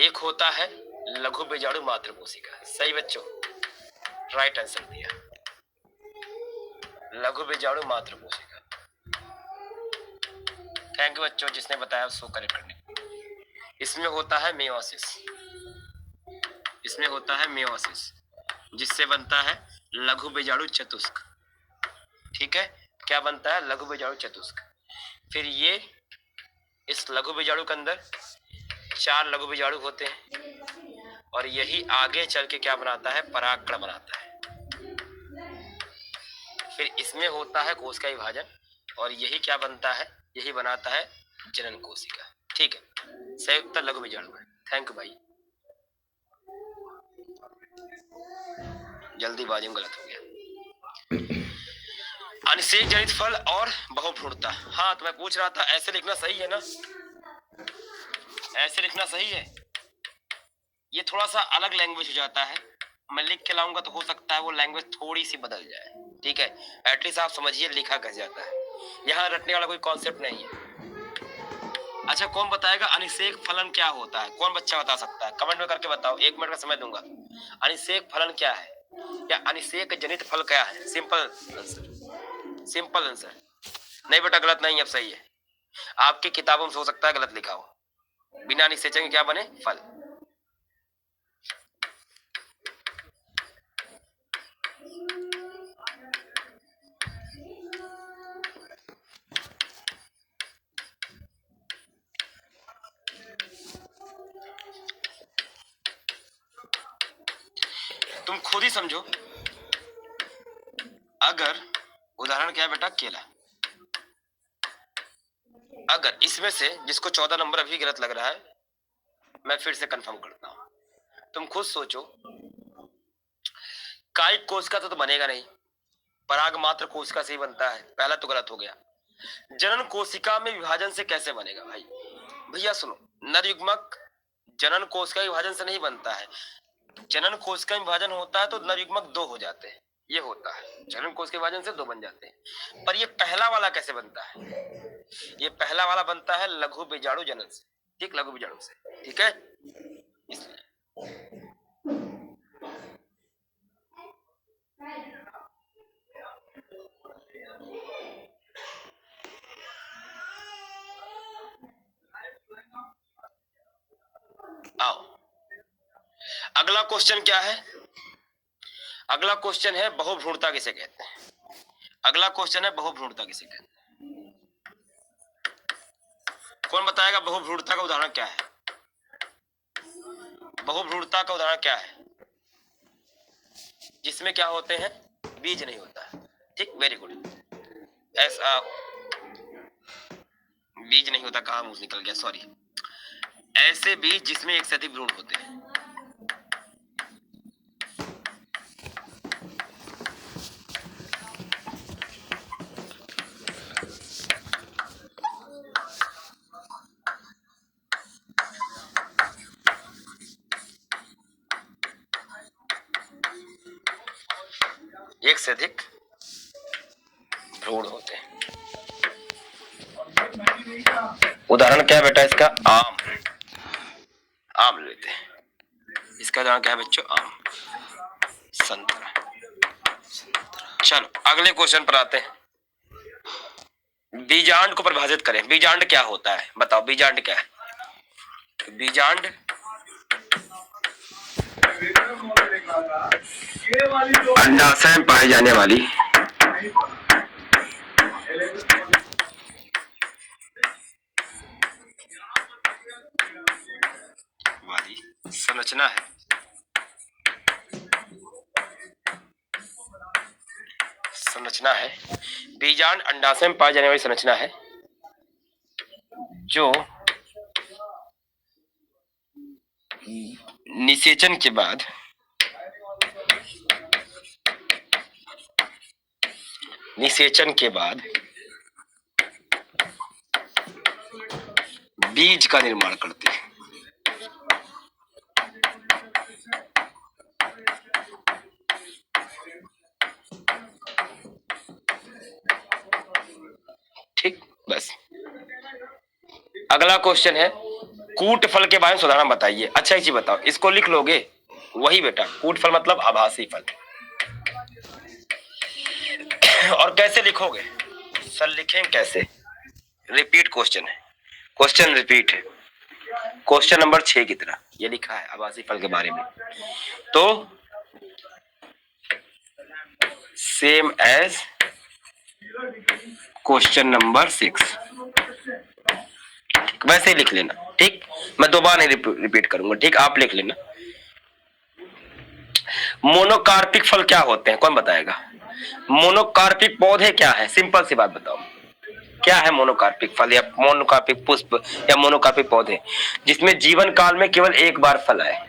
एक होता है लघु बीजाणु मात्र कोशिका। सही बच्चों, राइट आंसर दिया, लघु बीजाणु मात्र कोशिका। थैंक यू बच्चों जिसने बताया उसको करेक्ट करने। इसमें होता है मेयोसिस, इसमें होता है मेयोसिस, जिससे बनता है लघु बीजाणु चतुष्क। ठीक है, क्या बनता है? लघु बीजाणु चतुष्क। फिर ये इस लघु बीजाणु के अंदर 4 लघु बीजाणु होते हैं और यही आगे चल के क्या बनाता है? परागकण बनाता है। फिर इसमें होता है कोशिका विभाजन और यही क्या बनता है? यही बनाता है जनन कोशिका। ठीक है, संयुक्त लघु बीजाणु है। थैंक यू भाई, जल्दीबाजी में गलत हो गया। अनिषेक जनित फल और बहुभ्रूणता। हाँ, तो मैं पूछ रहा था ऐसे लिखना सही है ना? ऐसे लिखना सही है? ये थोड़ा सा अलग लैंग्वेज हो जाता है, मैं लिख के लाऊंगा तो हो सकता है वो लैंग्वेज थोड़ी सी बदल जाए। ठीक है, एटलीस्ट आप समझिए लिखा कैसे जाता है, यहाँ रटने वाला कोई कॉन्सेप्ट नहीं है। अच्छा, कौन बताएगा अनिषेक फलन क्या होता है? कौन बच्चा बता सकता है? कमेंट में करके बताओ, 1 मिनट का समय दूंगा। अनिषेक फलन क्या है या अनिषेक जनित फल क्या है? Simple answer, simple answer. नहीं बेटा गलत नहीं, अब सही है। आपकी किताबों में हो सकता है गलत लिखा हो। बिना निषेचन के क्या बने? फल। तुम खुद ही समझो, अगर उदाहरण क्या है बेटा? केला। अगर इसमें से जिसको 14 नंबर अभी गलत लग रहा है, मैं फिर से कंफर्म करता हूं, तुम खुद सोचो, कायिक कोशिका तो बनेगा नहीं, पराग मात्र कोशिका से ही बनता है, पहला तो गलत हो गया। जनन कोशिका में विभाजन से कैसे बनेगा भाई? भैया सुनो, नर युग्मक जनन कोशिका विभाजन से नहीं बनता है। जनन कोशिका विभाजन होता है तो नर युग्मक 2 हो जाते हैं, ये होता है। जनन कोशिका विभाजन से 2 बन जाते हैं। पर ये पहला वाला कैसे बनता है? ये पहला वाला बनता है लघु बीजाणु जनन से। ठीक, लघु बीजाणु से। ठीक है, इसलिए आओ, अगला क्वेश्चन क्या है? अगला क्वेश्चन है बहुभ्रूणता किसे कहते हैं? अगला क्वेश्चन है बहुभ्रूणता किसे कहते हैं? कौन बताएगा बहुभ्रूणता का उदाहरण क्या है? बहुभ्रूणता का उदाहरण क्या है जिसमें क्या होते हैं? बीज नहीं होता। ठीक, वेरी गुड। ऐसा बीज नहीं होता, कहाँ मुंह निकल गया, सॉरी। ऐसे बीज जिसमें एक से अधिक भ्रूण होते हैं। एक से अधिक भ्रूण होते हैं। उदाहरण क्या है बेटा इसका? आम। आम लेते हैं, इसका उदाहरण क्या है बच्चों? आम। संतरा। चलो अगले क्वेश्चन पर आते हैं। बीजांड को परिभाषित करें। बीजांड क्या होता है बताओ? बीजांड क्या है? बीजांड अंडाशय में पाई जाने वाली संरचना है। संरचना है, बीजांड अंडाशय में पाई जाने वाली संरचना है जो निषेचन के बाद बीज का निर्माण करती है। ठीक, बस। अगला क्वेश्चन है कूट फल के बारे में उदाहरण बताइए। अच्छा एक चीज बताओ, इसको लिख लोगे? वही बेटा, कूट फल मतलब आभासी फल। और कैसे लिखोगे सर? लिखें कैसे? रिपीट क्वेश्चन है, क्वेश्चन रिपीट है, क्वेश्चन नंबर 6 की तरह ये लिखा है आभासी फल के बारे में। तो सेम एज क्वेश्चन नंबर 6 वैसे ही लिख लेना, ठीक। मैं दोबारा नहीं रिपीट करूंगा, ठीक। आप लिख लेना। मोनोकार्पिक फल क्या होते हैं, कौन बताएगा? मोनोकार्पिक पौधे क्या है? सिंपल सी बात बताओ, क्या है मोनोकार्पिक फल या मोनोकार्पिक पुष्प या मोनोकार्पिक पौधे जिसमें जीवन काल में केवल एक बार फल आए?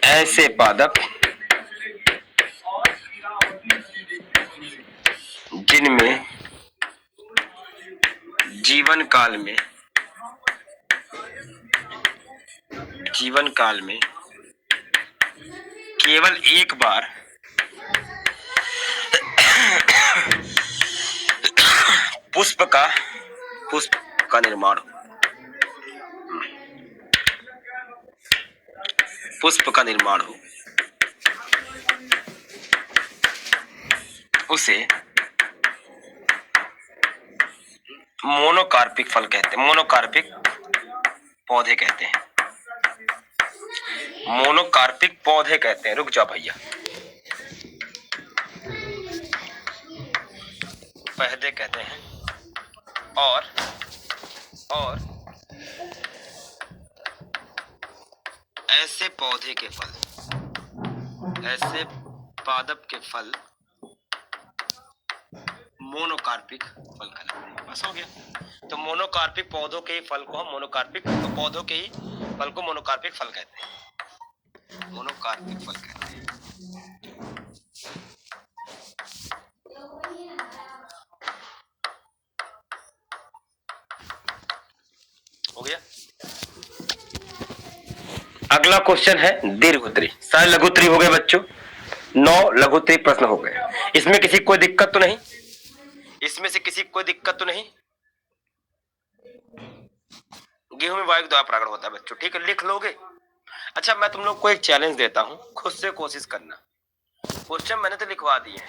ऐसे पादप जिनमें जीवन काल में केवल एक बार पुष्प का निर्माण हो, पुष्प का निर्माण हो, उसे मोनोकार्पिक फल कहते हैं, मोनोकार्पिक पौधे कहते हैं, मोनोकार्पिक पौधे कहते हैं। रुक जाओ भैया, पौधे कहते हैं। और ऐसे पौधे के फल, ऐसे पादप के फल मोनोकार्पिक फल कहलाते हैं। बस हो गया। तो मोनोकार्पिक पौधों के ही फल को हम मोनोकार्पिक पौधों के ही फल को मोनोकार्पिक फल कहते हैं, मोनोकार्पिक फल कहते हैं। हो गया। अगला क्वेश्चन है दीर्घोत्तरी। सारे लघुत्तरी हो गए बच्चों, 9 लघुत्तरी प्रश्न हो गए। इसमें किसी कोई दिक्कत तो नहीं? इसमें से किसी कोई दिक्कत तो नहीं? गेहूं में वायु द्वारा परागण होता है बच्चों, ठीक है, लिख लोगे। अच्छा, मैं तुम लोग को एक चैलेंज देता हूं, खुद से कोशिश करना। क्वेश्चन मैंने तो लिखवा दिए हैं,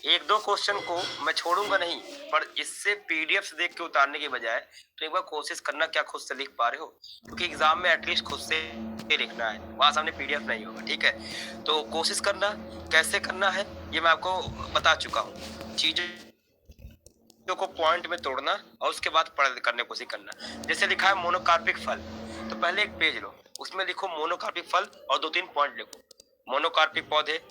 एक दो क्वेश्चन को मैं छोड़ूंगा नहीं, पर इससे पीडीएफ से देख के उतारने के बजाय तो एक बार कोशिश करना क्या खुद से लिख पा रहे हो, क्योंकि एग्जाम में एटलीस्ट खुद से लिखना है, वहां सामने पीडीएफ नहीं होगा, ठीक है। तो कोशिश करना, कैसे करना है ये मैं आपको बता चुका हूँ। चीजों को पॉइंट में तोड़ना और उसके बाद पढ़ करने की कोशिश करना। जैसे लिखा है मोनोकार्पिक फल, तो पहले एक पेज लो, उसमें लिखो मोनोकार्पिक फल और 2-3 पॉइंट लिखो। मोनोकार्पिक पौधे,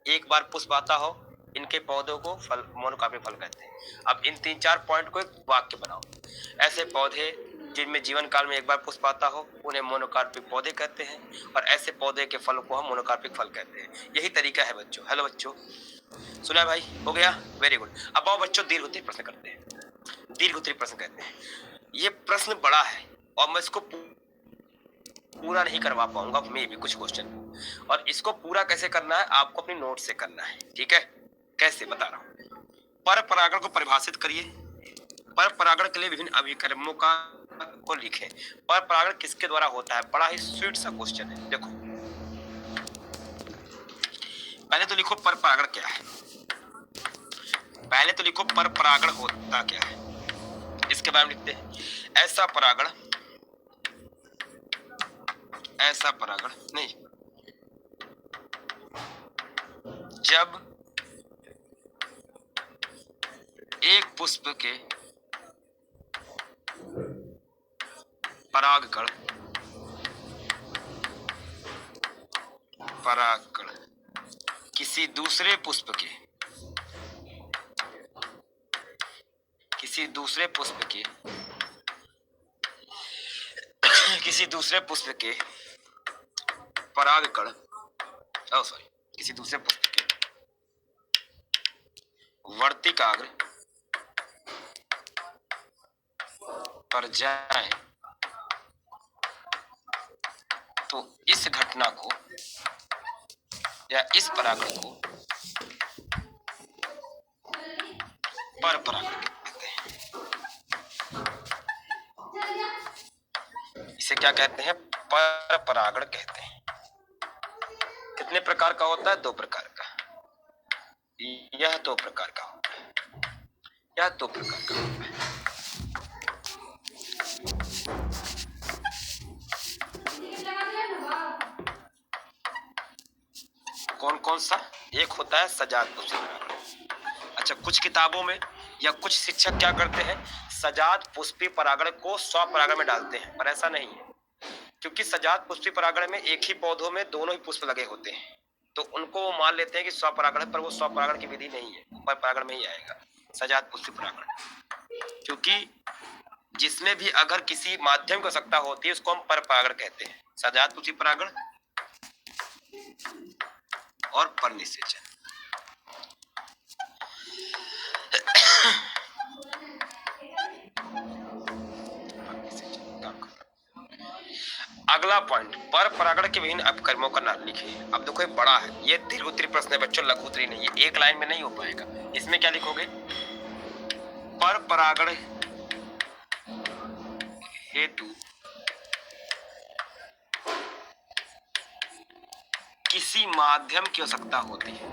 एक बार पुष्प आता हो, इनके पौधों को फल मोनोकार्पिक फल कहते हैं। अब इन 3-4 पॉइंट को एक वाक्य बनाओ। ऐसे पौधे जिनमें जीवन काल में एक बार पुष्प आता हो उन्हें मोनोकार्पिक पौधे कहते हैं, और ऐसे पौधे के फल को हम मोनोकार्पिक फल कहते हैं। यही तरीका है बच्चों। हेलो बच्चों, सुना भाई? हो गया, वेरी गुड। अब आओ बच्चों दीर्घोत्तरी प्रश्न करते हैं। दीर्घोत्तरी प्रश्न कहते हैं, ये प्रश्न बड़ा है और मैं इसको पूरा नहीं करवा पाऊंगा, मे भी कुछ क्वेश्चन, और इसको पूरा कैसे करना है आपको अपनी नोट से करना है, ठीक है। कैसे बता रहा हूं। पर परागण को परिभाषित करिए। पर परागण के लिए विभिन्न अभिकर्मों को लिखें। पर परागण किसके द्वारा होता है? बड़ा ही स्वीट सा क्वेश्चन है। देखो, पहले तो लिखो पर परागण क्या है। पहले तो लिखो पर परागण होता क्या है, इसके बारे में लिखते हैं। ऐसा परागण नहीं, जब एक पुष्प के परागकण किसी दूसरे पुष्प के परागकण किसी दूसरे पुष्प के वर्तिकाग्र पर जाए तो इस घटना को या इस परागण को पर परागण कहते हैं। इसे क्या कहते हैं? पर परागण कहते हैं। कितने प्रकार का होता है? 2 प्रकार का। यह 2 प्रकार का होता है। यह दो प्रकार का होता है। कौन कौन सा? एक होता है सजात पुष्पी परागण। अच्छा, कुछ किताबों में या कुछ शिक्षक क्या करते हैं, सजात पुष्पी परागण को स्वपरागण में डालते हैं, पर ऐसा नहीं है, क्योंकि सजात पुष्पी परागण में एक ही पौधों में दोनों ही पुष्प लगे होते हैं, तो उनको वो मान लेते हैं कि स्वपरागण, पर वो स्वपरागण की विधि नहीं है, पर परागण में ही आएगा सजात पुष्पी परागण। क्योंकि जिसमें भी अगर किसी माध्यम की आवश्यकता होती है उसको हम पर परागण कहते हैं, सजात पुष्पी परागण और पर निषेचन। अगला पॉइंट, पर परागण के विभिन्न अपकर्मों का नाम लिखिए। अब देखो ये बड़ा है, ये दीर्घोत्तरी प्रश्न है बच्चों, लघुत्तरी नहीं है, एक लाइन में नहीं हो पाएगा। इसमें क्या लिखोगे, पर परागण हेतु किसी माध्यम की आवश्यकता होती है।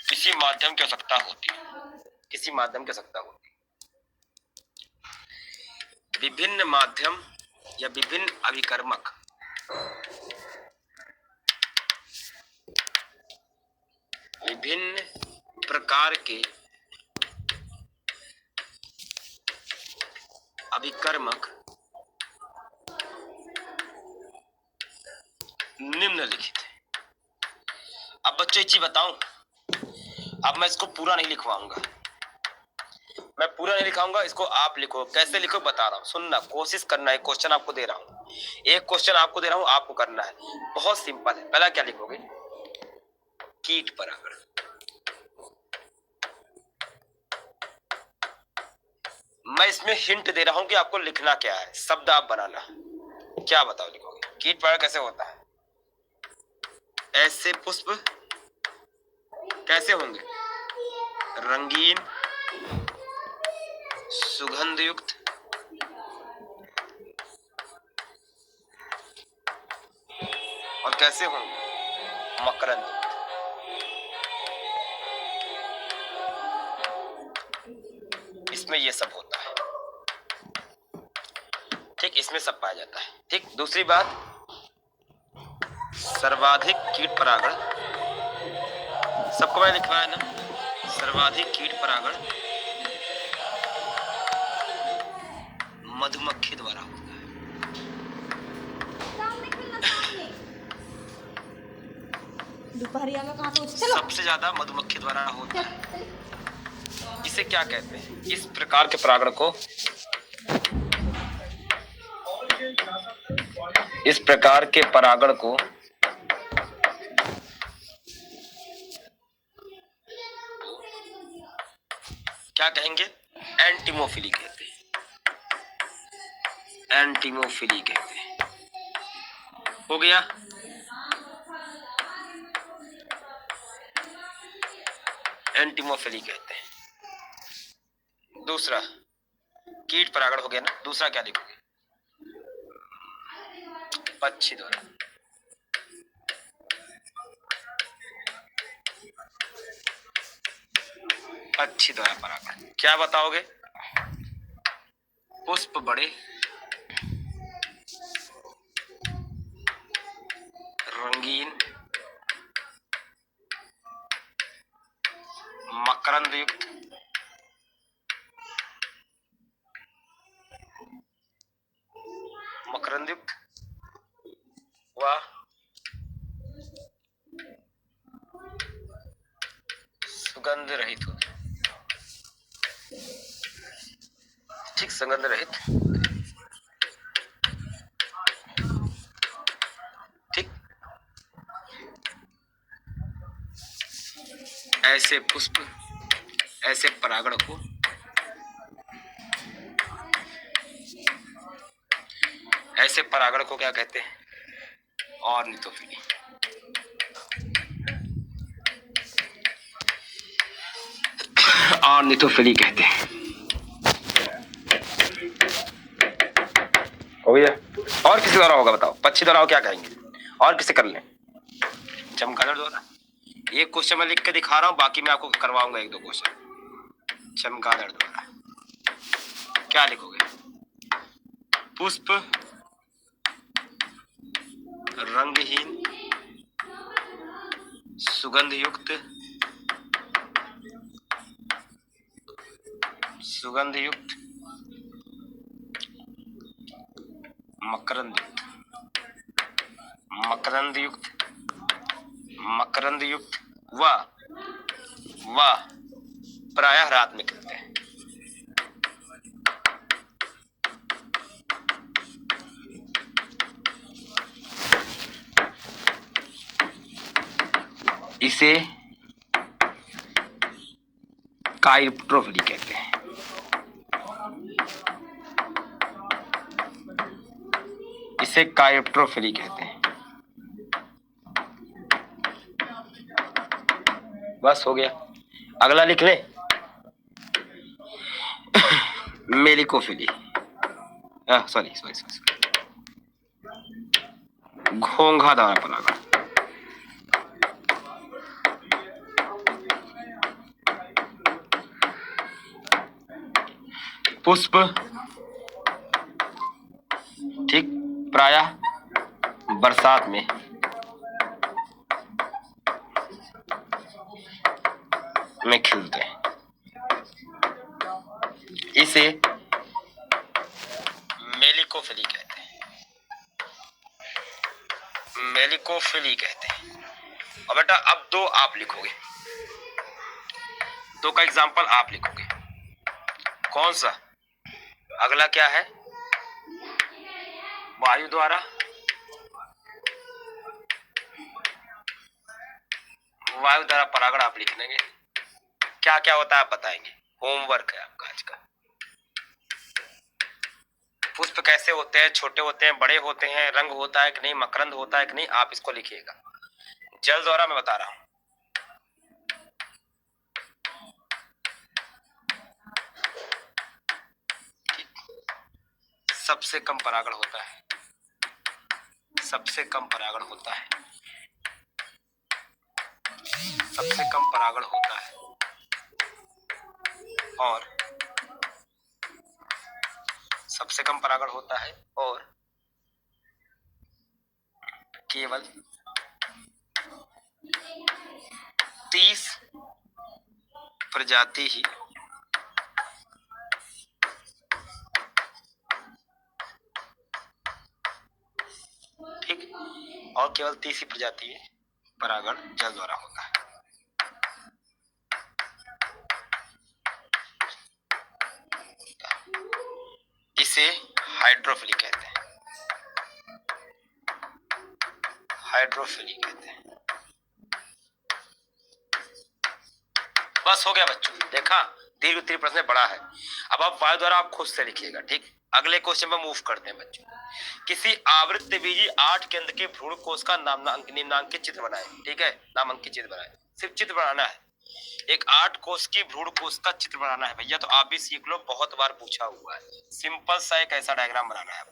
किसी माध्यम की आवश्यकता होती है, किसी माध्यम की आवश्यकता होती है। विभिन्न माध्यम या विभिन्न अभिकर्मक विभिन्न प्रकार के अभिकर्मक निम्नलिखित है। अब बच्चों एक चीज बताऊं, अब मैं इसको पूरा नहीं लिखवाऊंगा, मैं पूरा नहीं लिखाऊंगा, इसको आप लिखो। कैसे लिखो बता रहा हूँ, सुनना, कोशिश करना है। क्वेश्चन आपको दे रहा हूँ, एक क्वेश्चन आपको दे रहा हूँ, आपको करना है, बहुत सिंपल है। पहला क्या लिखोगे, कीट परागण। मैं इसमें हिंट दे रहा हूं कि आपको लिखना क्या है, शब्द आप बनाना। क्या बताओ लिखोगे, कीट परागण कैसे होता है? ऐसे पुष्प कैसे होंगे, रंगीन, सुगंध युक्त, और कैसे होंगे, मकरंद। इसमें ये सब होता है, ठीक, इसमें सब पाया जाता है। ठीक, दूसरी बात, सर्वाधिक कीट परागण, सबको मैंने लिखवाया ना, सर्वाधिक कीट परागण मधुमक्खी द्वारा होता है। दोपहरिया में कहाँ तो चलो, सबसे ज्यादा मधुमक्खी द्वारा होता है। इसे क्या कहते हैं, इस प्रकार के परागण को, इस प्रकार के परागण को क्या कहेंगे, एंटिमोफिली कहते हैं, एंटिमोफिली कहते हैं। हो गया, एंटिमोफिली कहते हैं। दूसरा कीट परागण हो गया ना, दूसरा क्या लिखोगे, पक्षी द्वारा। पक्षी द्वारा परागण क्या बताओगे, पुष्प बड़े, रंगीन, मकरंद युक्त, मकरंद युक्त व सुगंध रहित होते, ठीक, सुगंध रहित, ठीक। ऐसे पुष्प, ऐसे परागण को ऐसे परागण को क्या कहते हैं, ऑर्निथोफिली। ऑर्निथोफिली कहते हैं। गया। और किसी द्वारा होगा बताओ, पक्षी द्वारा हो क्या कहेंगे, और किसे कर लें? चमगादड़ द्वारा। ये क्वेश्चन मैं लिख के दिखा रहा हूँ, बाकी मैं आपको करवाऊंगा एक दो क्वेश्चन। चमगादड़ द्वारा क्या लिखोगे? पुष्प रंगहीन सुगंध युक्त मकरंद युक्त व प्रायः रात में खिलते हैं। इसे काइप्ट्रोफिली कहते हैं। इसे काइप्ट्रोफिली कहते हैं। बस हो गया। अगला लिख ले। मेलिकोफिली, सॉरी, घोंघा द्वारा परागण। पुष्प ठीक प्रायः बरसात में खिलते हैं। इसे मेलिकोफिली कहते हैं। और बेटा अब दो आप लिखोगे, दो का एग्जाम्पल आप लिखोगे। कौन सा? अगला क्या है? वायु द्वारा परागण आप लिख लेंगे। क्या क्या होता है आप बताएंगे, होमवर्क है आपका आज का। पुष्प कैसे होते हैं, छोटे होते हैं, बड़े होते हैं, रंग होता है कि नहीं, मकरंद होता है कि नहीं, आप इसको लिखिएगा। जल द्वारा मैं बता रहा हूं, सबसे कम परागण होता है, सबसे कम परागण होता है, सबसे कम परागण होता है और सबसे कम परागण होता है और केवल 30 प्रजाति ही ठीक, और केवल 30 ही प्रजाति में परागण जल द्वारा होता है। इसे हाइड्रोफिली कहते हैं। बस हो गया बच्चों, देखा दीर्घ उत्तरीय प्रश्न बड़ा है। अब आप वायु द्वारा आप खुद से लिखिएगा। ठीक, अगले क्वेश्चन पर मूव करते हैं बच्चों। किसी आवृत्तबीजी 8 केंद्र के भ्रूणकोश का निम्नांकित चित्र बनाए। ठीक है, नामांकित चित्र बनाए, सिर्फ चित्र बनाना है। एक 8 कोश की भ्रूणकोश का चित्र बनाना है भैया, तो आप भी सीख लो, बहुत बार पूछा हुआ है। सिंपल सा एक ऐसा डायग्राम बनाना है।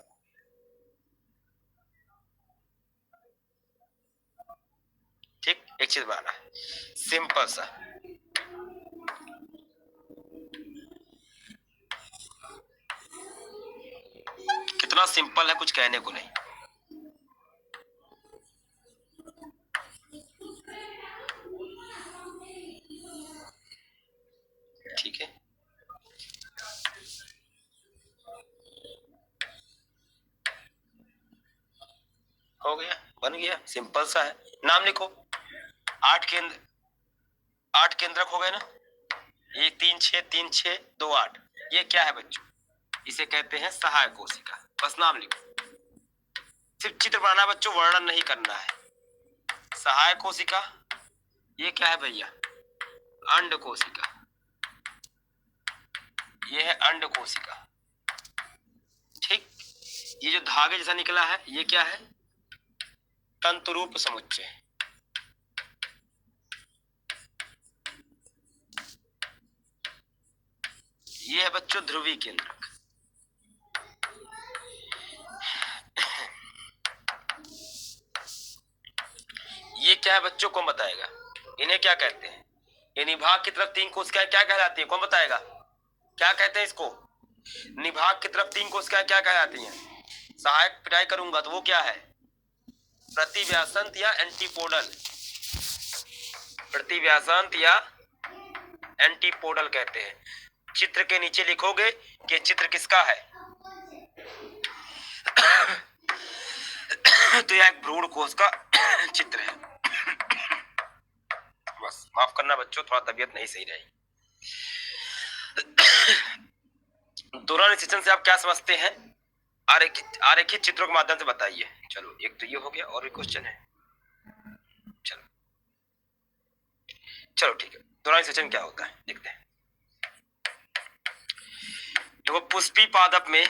ठीक, एक चीज बनाना है सिंपल सा। कितना सिंपल है, कुछ कहने को नहीं। ठीक है, हो गया, बन गया, सिंपल सा है। नाम लिखो। 8 केंद्रक हो गए ना, ये 3 6 3 6 2 8। ये क्या है बच्चों? इसे कहते हैं सहायक कोशिका। बस नाम लिखो, सिर्फ चित्र बनाना है बच्चों, वर्णन नहीं करना है। सहायक कोशिका, ये क्या है भैया? अंड कोशिका। ये है अंड कोशिका। ठीक, ये जो धागे जैसा निकला है ये क्या है? तंतुरूप समुच्चय। ये है बच्चों ध्रुवी केंद्रक। क्या है बच्चों, कौन बताएगा? इन्हें क्या कहते हैं? ये निभाग की तरफ 3 कोशिकाएं क्या कहलाती है, कौन बताएगा? क्या कहते हैं इसको? निभाग की तरफ 3 कोशिकाएं क्या कहलाती हैं? सहायक ट्राई करूंगा तो वो क्या है? प्रतिव्यासंत या एंटीपोडल? प्रतिव्यासंत या एंटीपोडल कहते हैं। चित्र के नीचे लिखोगे कि चित्र किसका है। तो यह एक भ्रूण कोश का चित्र है। बस माफ करना बच्चों, थोड़ा तबीयत नहीं सही रही। दोहरा निषेचन से आप क्या समझते हैं? आरेखित चित्रों के माध्यम से बताइए। चलो एक तो ये हो गया, और भी क्वेश्चन है। चलो चलो ठीक है, दोहरा निषेचन क्या होता है देखते हैं। देखो पुष्पी पादप में,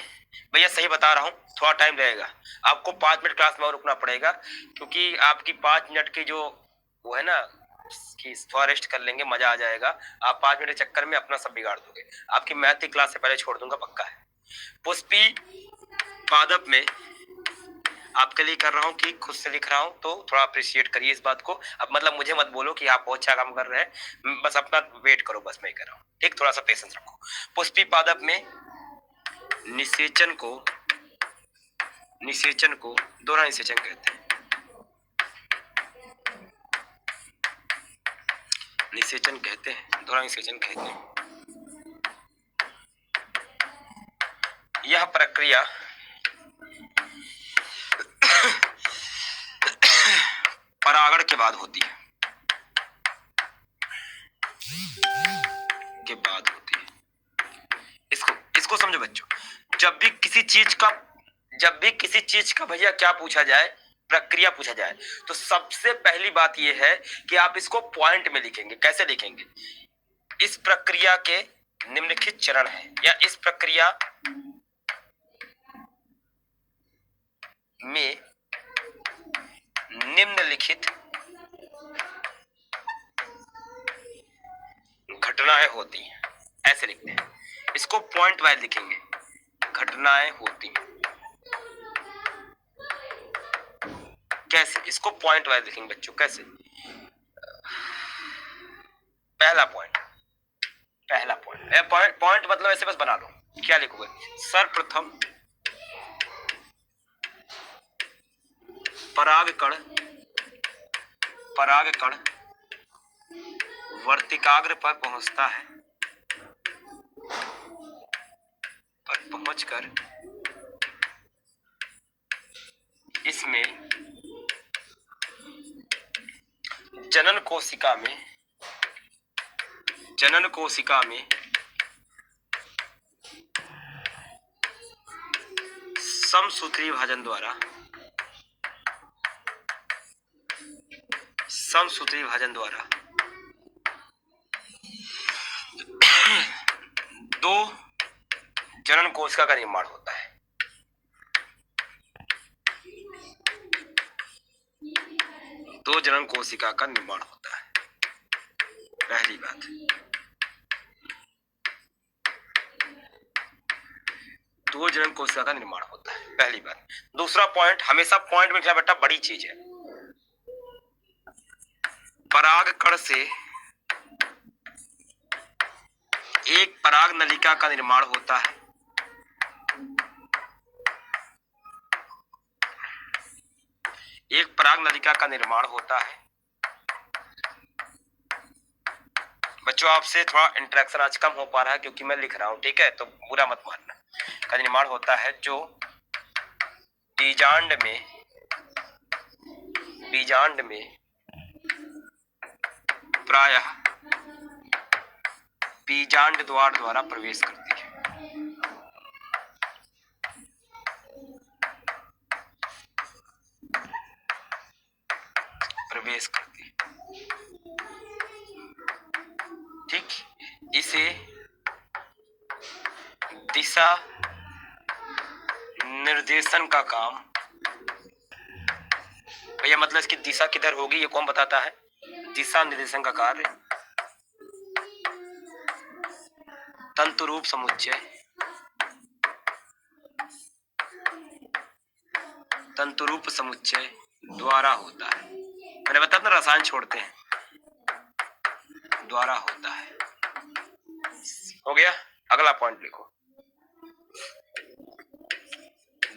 भैया सही बता रहा हूँ, थोड़ा टाइम लगेगा आपको, 5 मिनट क्लास में और रुकना पड़ेगा, क्योंकि आपकी 5 मिनट की जो वो है ना कि फॉरेस्ट कर लेंगे, मजा आ जाएगा। आप 5 मिनट के चक्कर में अपना सब बिगाड़ दोगे। आपकी मैथ की क्लास से पहले छोड़ दूंगा, पक्का है। पुष्पी पादप में आपके लिए कर रहा हूँ कि खुद से लिख रहा हूँ, तो थोड़ा अप्रिशिएट करिए इस बात को। अब मतलब मुझे मत बोलो कि आप बहुत अच्छा काम कर रहे हैं, बस अपना वेट करो, बस मैं कर रहा हूँ, ठीक? थोड़ा सा पेशेंस रखो। पुष्पी पादप में निषेचन को दोहरा निषेचन कहते हैं। निषेचन कहते हैं, दोहरा निषेचन कहते हैं। यह प्रक्रिया परागण के बाद होती है। इसको समझो बच्चों। जब भी किसी चीज का भैया क्या पूछा जाए, प्रक्रिया पूछा जाए, तो सबसे पहली बात यह है कि आप इसको पॉइंट में लिखेंगे। कैसे लिखेंगे? इस प्रक्रिया के निम्नलिखित चरण हैं, या इस प्रक्रिया में निम्नलिखित घटनाएं होती हैं, ऐसे लिखते हैं। इसको पॉइंट वाइज लिखेंगे, घटनाएं होती हैं। कैसे? इसको पॉइंट वाइज लिखेंगे बच्चों। कैसे? पहला पॉइंट पॉइंट मतलब ऐसे बस बना लो। क्या लिखोगे? सर्वप्रथम परागकण वर्तिकाग्र पर पहुंचता है, पर पहुंचकर इसमें जनन कोशिका में समसूत्री विभाजन द्वारा दो जनन कोशिका का निर्माण होता है। दो जनन कोशिका का निर्माण होता है, पहली बात। दो जनन कोशिका का निर्माण होता है, पहली बात। दूसरा पॉइंट, हमेशा पॉइंट में लिखना बेटा, बड़ी चीज है। परागकण से एक पराग नलिका का निर्माण होता है। एक पराग नलिका का निर्माण होता है। बच्चों आपसे थोड़ा इंटरेक्शन आज कम हो पा रहा है क्योंकि मैं लिख रहा हूं, ठीक है? तो बुरा मत मानना। का निर्माण होता है जो बीजांड में प्रायः बीजांड द्वारा प्रवेश करती है। ठीक, इसे दिशा निर्देशन का काम, भैया मतलब इसकी दिशा किधर होगी ये कौन बताता है? दिशा निर्देशन का कार्य तंतुरूप समुच्चय द्वारा होता है। मैंने बताया ना रसायन छोड़ते हैं, द्वारा होता है। हो गया। अगला पॉइंट लिखो,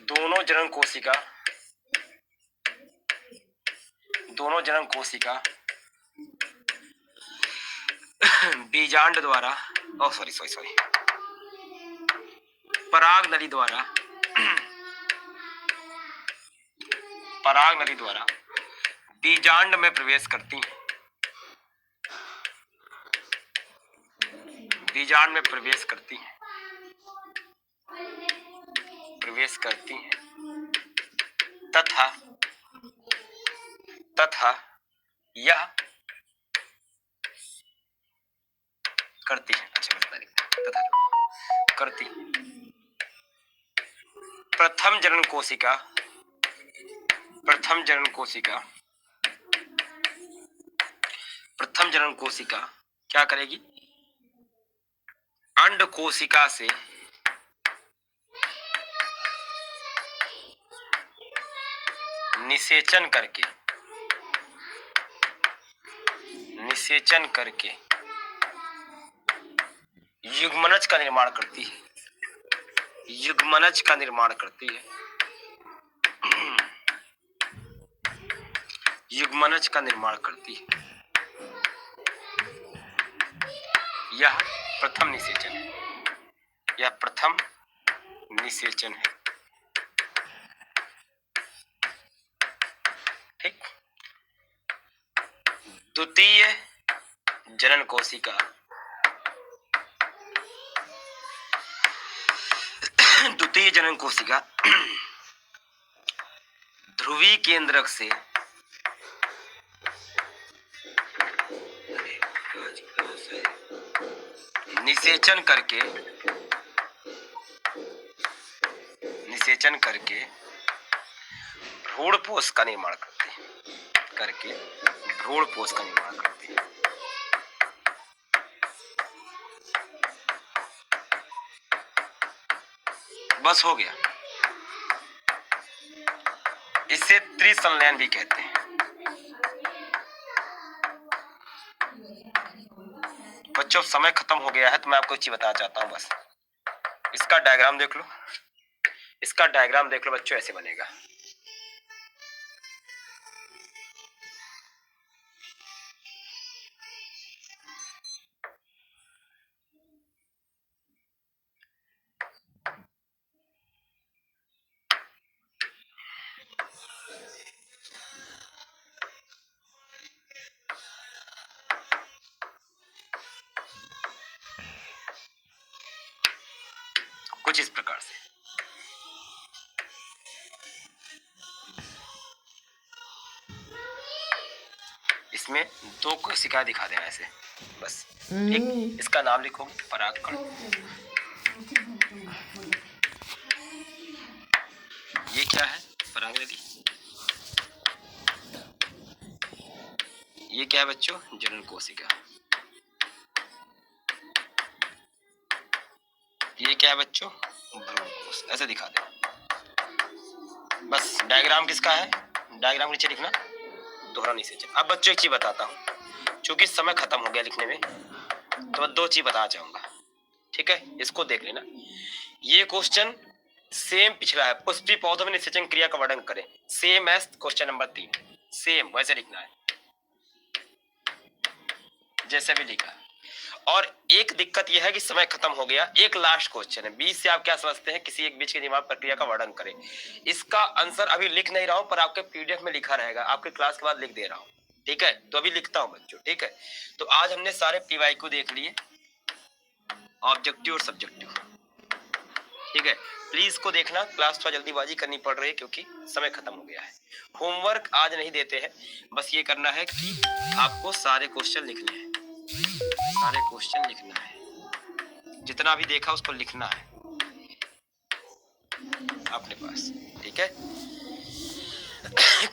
दोनों जनन कोशिका बीजांड द्वारा, सॉरी पराग नली द्वारा बीजांड में प्रवेश करती हैं। बीजांड में प्रवेश करती हैं तथा यह करती है, अच्छा तथा करती प्रथम जनन कोशिका क्या करेगी, अंड कोशिका से निषेचन करके युग्मनज का निर्माण करती है। यह प्रथम निषेचन है। ठीक। द्वितीय जनन कोशिका ध्रुवी केंद्रक से निषेचन करके भ्रूणपोष का निर्माण करती है। बस हो गया। इसे त्रिसंलयन भी कहते हैं। बच्चों समय खत्म हो गया है, तो मैं आपको एक चीज बताना चाहता हूं। बस इसका डायग्राम देख लो, बच्चों ऐसे बनेगा। कुछ इस प्रकार से। इसमें दो कोशिका दिखा देना ऐसे, बस। ठीक। इसका नाम लिखो परागकण। ये क्या है, पराग नली। ये क्या है बच्चों, जनन कोशिका। ये क्या है बच्चों, भ्रूणकोश। ऐसे दिखा दो बस। डायग्राम किसका है, डायग्राम नीचे लिखना, दोहरा निषेचन। अब बच्चों एक चीज बताता हूँ, क्योंकि समय खत्म हो गया लिखने में, तो मैं दो चीज बताना चाहूंगा। ठीक है, इसको देख लेना। ये क्वेश्चन सेम पिछला है, पुष्पी पौधों में निषेचन क्रिया का वर्णन करें, same as question number 3, same वैसे लिखना है जैसे भी लिखा है। और एक दिक्कत यह है कि समय खत्म हो गया। एक लास्ट क्वेश्चन है, 20 से आप क्या समझते हैं, किसी एक बीज के निर्माण प्रक्रिया का वर्णन करें। इसका आंसर अभी लिख नहीं रहा हूं, पर आपके पीडीएफ में लिखा रहेगा, आपके क्लास के बाद लिख दे रहा हूं। ठीक है, तो अभी लिखता हूं बच्चों। ठीक है, तो आज हमने सारे पीवाईक्यू देख लिए, ऑब्जेक्टिव और सब्जेक्टिव। ठीक है, प्लीज को देखना, क्लास थोड़ा जल्दीबाजी करनी पड़ रही है क्योंकि समय खत्म हो गया है। होमवर्क आज नहीं देते हैं, बस ये करना है कि आपको सारे क्वेश्चन लिखने हैं, जितना भी देखा उसको लिखना है अपने पास। ठीक है,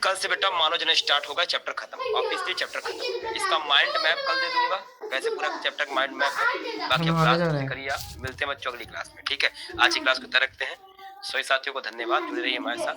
कल से बेटा मानव जनन स्टार्ट होगा, चैप्टर खत्म, ऑफिशियली चैप्टर खत्म। इसका माइंड मैप कल दे दूंगा, कैसे पूरा चैप्टर माइंड मैप है। बाकी क्लास करिए, मिलते हैं बच्चों अगली क्लास में। ठीक है, आज की क्लास को तरह रखते हैं। सभी साथियों को धन्यवाद, जुड़े रहिए हमारे साथ।